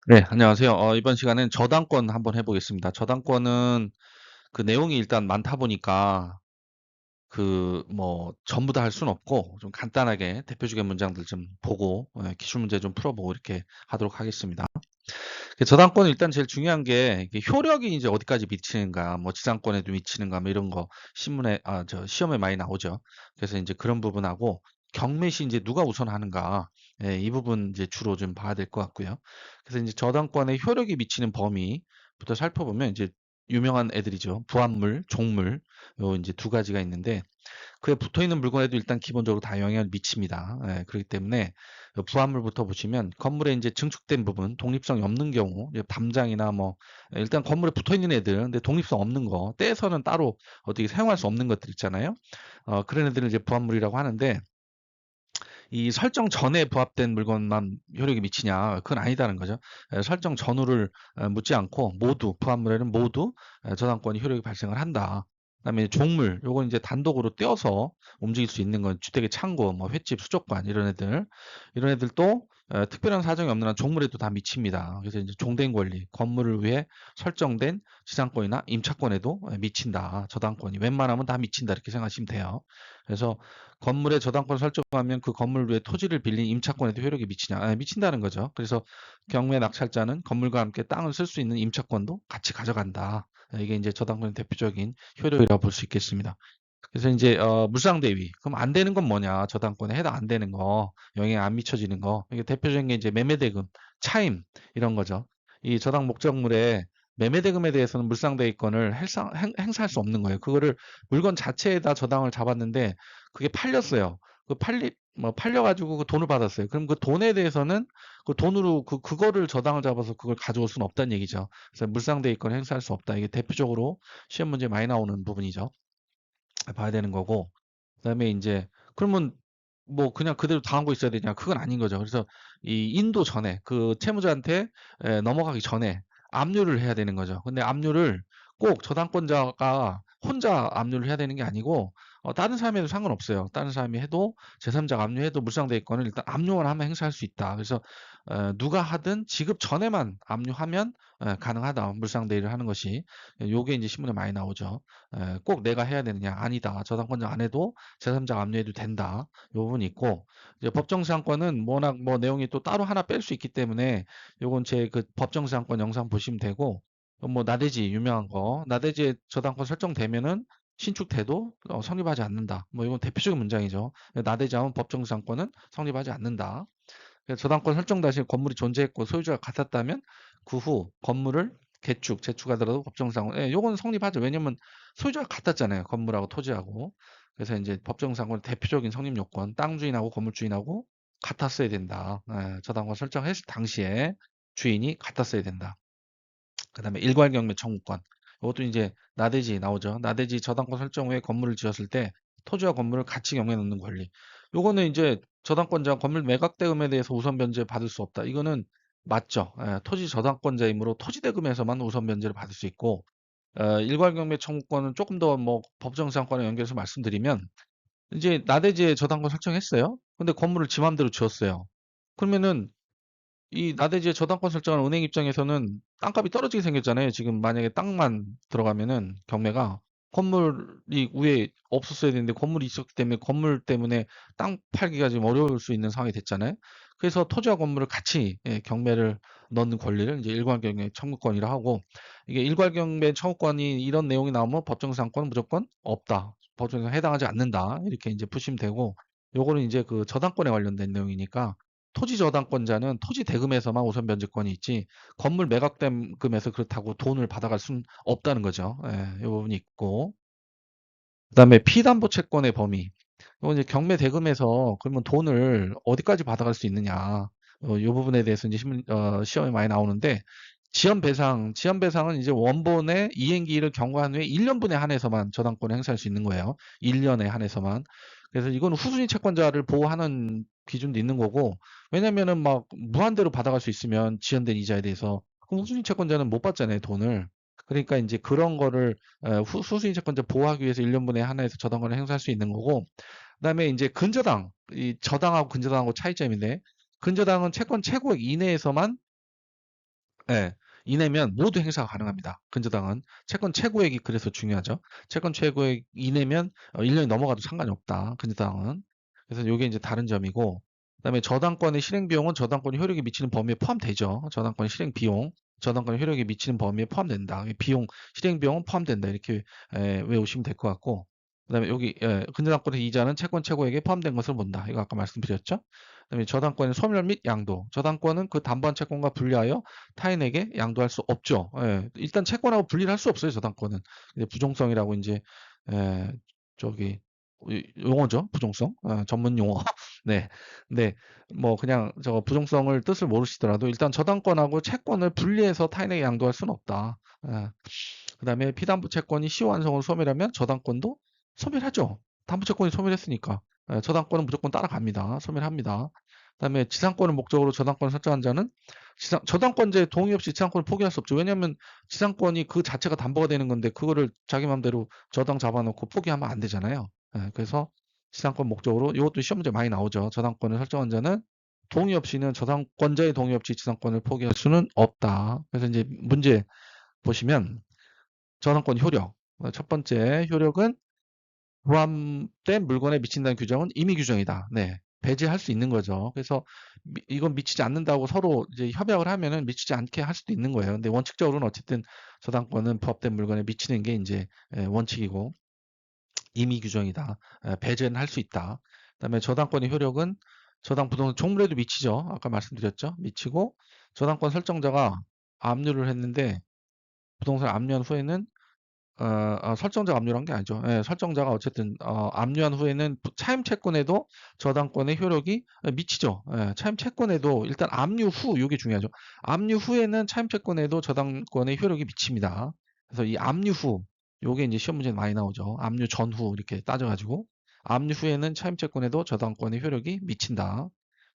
네, 안녕하세요. 이번 시간엔 저당권 한번 해보겠습니다. 저당권은 그 내용이 일단 많다 보니까 전부 다 할 수는 없고 좀 간단하게 대표적인 문장들 좀 보고 기출 문제 좀 풀어보고 이렇게 하도록 하겠습니다. 저당권은 일단 제일 중요한 게 이게 효력이 이제 어디까지 미치는가, 뭐 지상권에도 미치는가, 뭐 이런 거 신문에 시험에 많이 나오죠. 그래서 이제 그런 부분하고 경매시 이제 누가 우선하는가, 이 부분 이제 주로 좀 봐야 될 것 같고요. 그래서 이제 저당권의 효력이 미치는 범위부터 살펴보면 이제 유명한 애들이죠. 부합물, 종물, 요 이제 두 가지가 있는데 그에 붙어있는 물건에도 일단 기본적으로 다 영향을 미칩니다. 그렇기 때문에 부합물부터 보시면 건물에 이제 증축된 부분, 독립성이 없는 경우, 이제 담장이나 뭐 일단 건물에 붙어있는 애들, 근데 독립성 없는 거, 떼서는 따로 어떻게 사용할 수 없는 것들 있잖아요. 그런 애들을 이제 부합물이라고 하는데 이 설정 전에 부합된 물건만 효력이 미치냐? 그건 아니다는 거죠. 설정 전후를 묻지 않고 모두 부합물에는 모두 저당권이 효력이 발생을 한다. 그다음에 종물, 요건 이제 단독으로 떼어서 움직일 수 있는 건 주택의 창고, 뭐 횟집, 수족관 이런 애들도 특별한 사정이 없는 한 종물에도 다 미칩니다. 그래서 이제 종된 권리, 건물을 위해 설정된 지상권이나 임차권에도 미친다. 저당권이 웬만하면 다 미친다 이렇게 생각하시면 돼요. 그래서 건물에 저당권 설정하면 그 건물 외에 토지를 빌린 임차권에도 효력이 미치냐? 미친다는 거죠. 그래서 경매 낙찰자는 건물과 함께 땅을 쓸 수 있는 임차권도 같이 가져간다. 이게 이제 저당권의 대표적인 효력이라고 볼 수 있겠습니다. 그래서 이제 물상대위. 그럼 안 되는 건 뭐냐? 저당권에 해당 안 되는 거, 영향 안 미쳐지는 거. 이게 대표적인 게 이제 매매대금, 차임 이런 거죠. 이 저당 목적물에 매매대금에 대해서는 물상대위권을 행사할 수 없는 거예요. 그거를 물건 자체에다 저당을 잡았는데 그게 팔렸어요. 팔려가지고 그 돈을 받았어요. 그럼 그 돈에 대해서는 그 돈으로 그거를 저당을 잡아서 그걸 가져올 수는 없다는 얘기죠. 그래서 물상대위권을 행사할 수 없다. 이게 대표적으로 시험 문제에 많이 나오는 부분이죠. 봐야 되는 거고. 그다음에 이제 그러면 뭐 그냥 그대로 당하고 있어야 되냐? 그건 아닌 거죠. 그래서 이 인도 전에 그 채무자한테 넘어가기 전에 압류를 해야 되는 거죠. 근데 압류를 꼭 저당권자가 혼자 압류를 해야 되는 게 아니고 다른 사람이 해도 상관없어요. 다른 사람이 해도 제3자가 압류해도 물상대위권을 일단 압류만 하면 행사할 수 있다. 그래서 누가 하든 지급 전에만 압류하면 가능하다. 물상대위를 하는 것이 요게 이제 신문에 많이 나오죠. 꼭 내가 해야 되느냐? 아니다. 저당권자 안 해도 제3자가 압류해도 된다. 요 부분이 있고 이제 법정사항권은 워낙 뭐 내용이 또 따로 하나 뺄 수 있기 때문에 요건 제 그 법정사항권 영상 보시면 되고 뭐 나대지 유명한 거 나대지에 저당권 설정되면은 신축돼도 성립하지 않는다. 뭐 이건 대표적인 문장이죠. 나대지하면 법정사항권은 성립하지 않는다. 그래서 저당권 설정 당시 건물이 존재했고 소유주가 같았다면 그 후 건물을 개축, 재축하더라도 법정상권, 요건 성립하죠. 왜냐면 소유주가 같았잖아요. 건물하고 토지하고. 그래서 이제 법정상권 대표적인 성립 요건, 땅 주인하고 건물 주인하고 같았어야 된다. 저당권 설정했을 당시에 주인이 같았어야 된다. 그다음에 일괄경매 청구권. 이것도 이제 나대지 나오죠. 나대지 저당권 설정 후에 건물을 지었을 때 토지와 건물을 같이 경매에 놓는 권리. 요거는 이제 저당권자 건물 매각 대금에 대해서 우선 변제 받을 수 없다. 이거는 맞죠. 토지 저당권자이므로 토지 대금에서만 우선 변제를 받을 수 있고 일괄경매 청구권은 조금 더 뭐 법정상권에 연결해서 말씀드리면 이제 나대지에 저당권 설정했어요. 근데 건물을 지 맘대로 지었어요. 그러면은 이 나대지의 저당권 설정한 은행 입장에서는 땅값이 떨어지게 생겼잖아요. 지금 만약에 땅만 들어가면은 경매가 건물이 위에 없었어야 되는데 건물이 있었기 때문에 건물 때문에 땅 팔기가 지금 어려울 수 있는 상황이 됐잖아요. 그래서 토지와 건물을 같이 경매를 넣는 권리를 이제 일괄경매 청구권이라 하고 이게 일괄경매 청구권이 이런 내용이 나오면 법정상권은 무조건 없다. 법정상 해당하지 않는다. 이렇게 이제 푸시면 되고 요거는 이제 그 저당권에 관련된 내용이니까 토지 저당권자는 토지 대금에서만 우선 변제권이 있지 건물 매각 대금에서 그렇다고 돈을 받아갈 수는 없다는 거죠. 이 부분이 있고 그다음에 피담보 채권의 범위. 이건 이제 경매 대금에서 그러면 돈을 어디까지 받아갈 수 있느냐. 이 부분에 대해서 이제 시험에 많이 나오는데 지연 배상은 이제 원본의 이행기일을 경과한 후에 1년분에 한해서만 저당권을 행사할 수 있는 거예요. 1년에 한해서만. 그래서 이건 후순위 채권자를 보호하는 기준도 있는 거고 왜냐면은 막 무한대로 받아갈 수 있으면 지연된 이자에 대해서 그럼 후순위 채권자는 못 받잖아요, 돈을. 그러니까 이제 그런 거를 후순위 채권자 보호하기 위해서 1년분에 한해서 저당권을 행사할 수 있는 거고 그다음에 이제 근저당, 이 저당하고 근저당하고 차이점인데 근저당은 채권 최고액 이내에서만 예, 이내면 모두 행사가 가능합니다. 근저당은 채권 최고액이 그래서 중요하죠. 채권 최고액 이내면 1년이 넘어가도 상관이 없다. 근저당은. 그래서 이게 이제 다른 점이고, 그다음에 저당권의 실행 비용은 저당권이 효력이 미치는 범위에 포함되죠. 저당권 실행 비용, 저당권 효력이 미치는 범위에 포함된다. 비용, 실행 비용은 포함된다. 이렇게 외우시면 될 것 같고, 그다음에 여기 근저당권의 이자는 채권 최고액에 포함된 것을 본다. 이거 아까 말씀드렸죠. 그다음에 저당권의 소멸 및 양도. 저당권은 그 담보한 채권과 분리하여 타인에게 양도할 수 없죠. 예, 일단 채권하고 분리를 할 수 없어요. 저당권은. 이제 부종성이라고 이제 에, 저기 용어죠. 부종성. 전문 용어. 네. 네. 뭐 그냥 저 부종성을 뜻을 모르시더라도 일단 저당권하고 채권을 분리해서 타인에게 양도할 수는 없다. 그다음에 피담보 채권이 시효완성으로 소멸하면 저당권도 소멸하죠. 담보채권이 소멸했으니까. 저당권은 무조건 따라갑니다. 소멸합니다. 그다음에 지상권을 목적으로 저당권을 설정한 자는 저당권자의 동의 없이 지상권을 포기할 수 없죠. 왜냐하면 지상권이 그 자체가 담보가 되는 건데 그거를 자기 마음대로 저당 잡아놓고 포기하면 안 되잖아요. 그래서 지상권 목적으로 이것도 시험 문제 많이 나오죠. 저당권을 설정한 자는 동의 없이는 저당권자의 동의 없이 지상권을 포기할 수는 없다. 그래서 이제 문제 보시면 저당권 효력. 첫 번째 효력은 포함된 물건에 미친다는 규정은 임의 규정이다. 네. 배제할 수 있는 거죠. 그래서 이건 미치지 않는다고 서로 이제 협약을 하면은 미치지 않게 할 수도 있는 거예요. 근데 원칙적으로는 어쨌든 저당권은 부합된 물건에 미치는 게 이제 원칙이고 임의 규정이다. 배제는 할 수 있다. 그다음에 저당권의 효력은 저당 부동산 종물에도 미치죠. 아까 말씀드렸죠. 미치고 저당권 설정자가 압류를 했는데 부동산 압류한 후에는 설정자가 압류한 게 아니죠. 예, 설정자가 어쨌든 압류한 후에는 차임 채권에도 저당권의 효력이 미치죠. 예, 차임 채권에도 일단 압류 후 이게 중요하죠. 압류 후에는 차임 채권에도 저당권의 효력이 미칩니다. 그래서 이 압류 후 요게 이제 시험 문제에 많이 나오죠. 압류 전후 이렇게 따져가지고 압류 후에는 차임 채권에도 저당권의 효력이 미친다.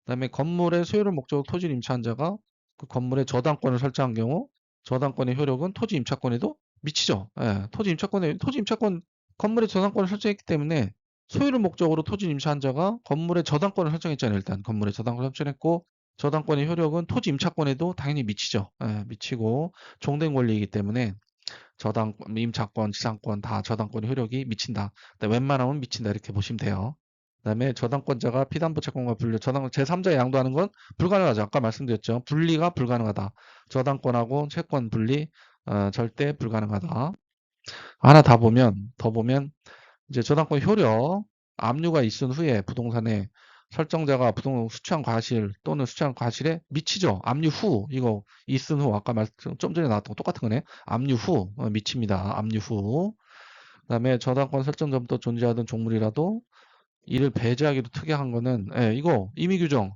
그다음에 건물의 소유를 목적으로 토지를 임차한 자가 그 건물의 저당권을 설정한 경우 저당권의 효력은 토지 임차권에도 미치죠. 예, 토지 임차권 건물의 저당권을 설정했기 때문에 소유를 목적으로 토지 임차한 자가 건물의 저당권을 설정했잖아요. 일단 건물의 저당권을 설정했고 저당권의 효력은 토지 임차권에도 당연히 미치죠. 예, 미치고 종된 권리이기 때문에 저당권, 임차권, 지상권 다 저당권의 효력이 미친다. 웬만하면 미친다 이렇게 보시면 돼요. 그다음에 저당권자가 피담보 채권과 분리, 저당 제3자에 양도하는 건 불가능하죠. 아까 말씀드렸죠. 분리가 불가능하다. 저당권하고 채권 분리 절대 불가능하다. 하나 더 보면 이제 저당권 효력 압류가 있은 후에 부동산에 설정자가 부동산 수취한 과실 또는 수취한 과실에 미치죠. 압류 후 이거 있은 후 아까 좀 전에 나왔던 거 똑같은 거네. 압류 후 미칩니다. 압류 후. 그다음에 저당권 설정 전부터 존재하던 종물이라도 이를 배제하기로 특약한 거는 이거 임의 규정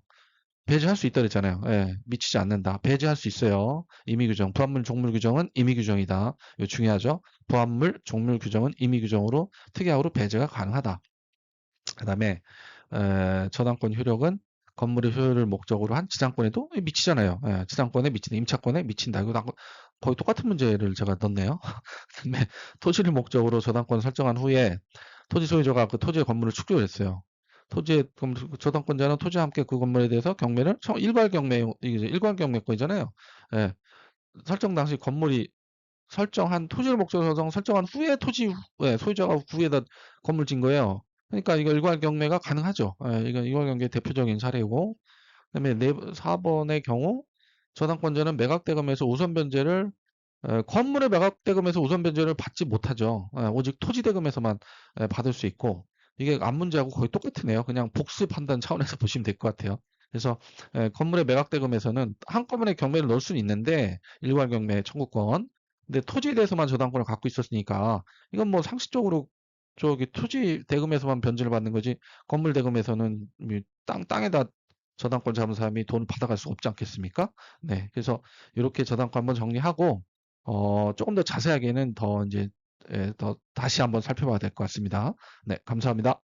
배제할 수 있다 그랬잖아요. 예, 미치지 않는다. 배제할 수 있어요. 임의 규정. 부합물 종물 규정은 임의 규정이다. 이거 중요하죠. 부합물 종물 규정은 임의 규정으로 특약으로 배제가 가능하다. 그다음에 저당권 효력은 건물의 효율을 목적으로 한 지상권에도 미치잖아요. 예, 지상권에 미친다. 임차권에 미친다. 이거 거의 똑같은 문제를 제가 넣었네요. 그다음에 토지를 목적으로 저당권 설정한 후에 토지 소유자가 그 토지의 건물을 축조를 했어요. 토지의 저당권자는 토지와 함께 그 건물에 대해서 경매를 일괄 경매 이게 일괄 경매권이잖아요. 예, 설정 당시 건물이 설정한 토지를 목적으로 설정한 후에 소유자가 후에다 건물 진 거예요. 그러니까 이거 일괄 경매가 가능하죠. 예, 이건 일괄 경매 대표적인 사례고, 그다음에 4번의 경우 저당권자는 매각 대금에서 우선 변제를 건물의 매각 대금에서 우선 변제를 받지 못하죠. 오직 토지 대금에서만 받을 수 있고 이게 앞 문제하고 거의 똑같으네요. 그냥 복수 판단 차원에서 보시면 될 것 같아요. 그래서 건물의 매각 대금에서는 한꺼번에 경매를 넣을 수는 있는데 일괄 경매 청구권. 근데 토지에 대해서만 저당권을 갖고 있었으니까 이건 뭐 상식적으로 저기 토지 대금에서만 변제를 받는 거지 건물 대금에서는 땅에다 저당권 잡은 사람이 돈을 받아갈 수 없지 않겠습니까? 네, 그래서 이렇게 저당권 한번 정리하고 조금 더 자세하게는 더 이제 더 다시 한번 살펴봐야 될 것 같습니다. 네, 감사합니다.